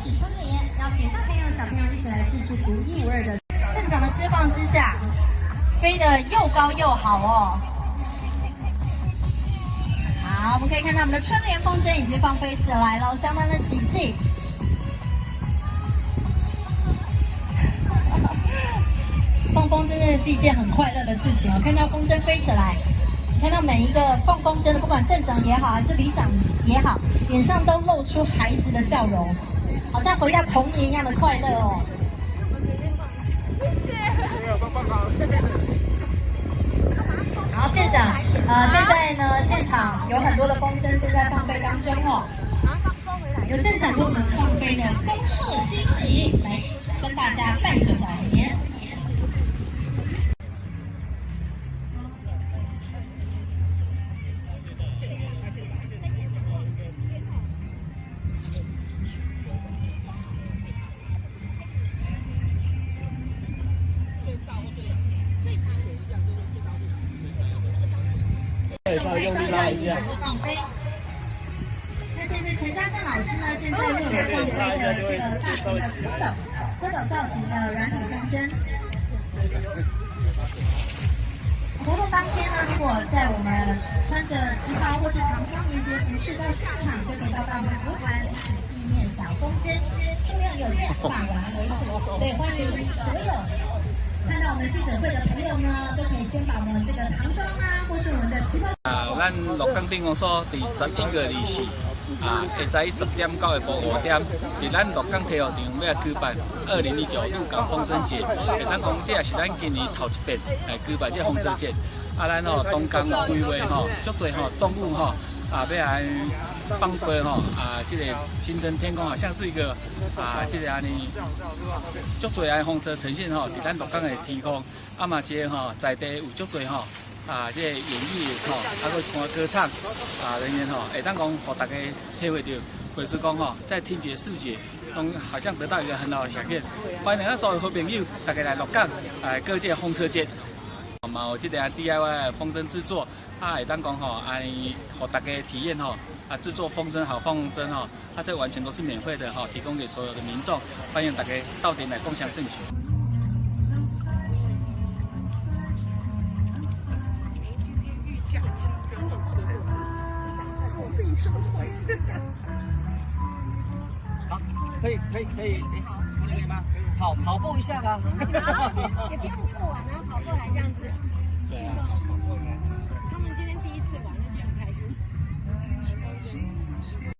是春联，邀请大朋友小朋友一起来自制独一无二的。正常的释放之下，飞得又高又好哦。好，我们可以看到我们的春联风筝已经放飞起来了，相当的喜气。放风筝真的是一件很快乐的事情哦，看到风筝飞起来。看到每一个放风筝的，不管镇长也好，还是里长也好，脸上都露出孩子的笑容，好像回到童年一样的快乐哦。好，现场，现在呢，现场有很多的风筝正在放飞当中哦。有镇长给我们放飞的恭贺新喜，来跟大家拜个早年。用力拉一下。那现在陈嘉善老师呢，现在为我们放飞的这个大型的蝌蚪造型的软体风筝。活动当天呢，如果在我们穿着旗袍或是唐装年节服饰到现场，就可以到我们服务团一起纪念小风筝，数量有限，打完为止。所以欢迎所有看到我们记者会的朋友呢，都可以先把我们这个唐装啊，或是我们的旗袍。咱鹿港镇公所伫11月24下午10点到下晡5点，伫咱鹿港体育场要举办2019鹿港风筝节。会当讲这也是咱今年头一遍来举办这风筝节。咱东港规划足侪动物要来放飞这个新增天空好像是一个这个安尼足侪的风车呈现伫咱鹿港的天空。嘛这个在地有足侪这个演艺还有看歌唱人员会当讲，互大家体会到，或是讲在听觉、视觉，都好像得到一个很好的呈现。欢迎咱所有好朋友，大家来鹿港来过这个风车节。嘛有这个 DIY 的风筝制作，会当讲安尼，互大家体验制作风筝好放风筝这完全都是免费的提供给所有的民众，欢迎大家到店来共享盛举。好，可以，那个吗？跑步一下吧。也不用过完，然后跑过来这样子。对啊。他们今天第一次玩，那就很开心。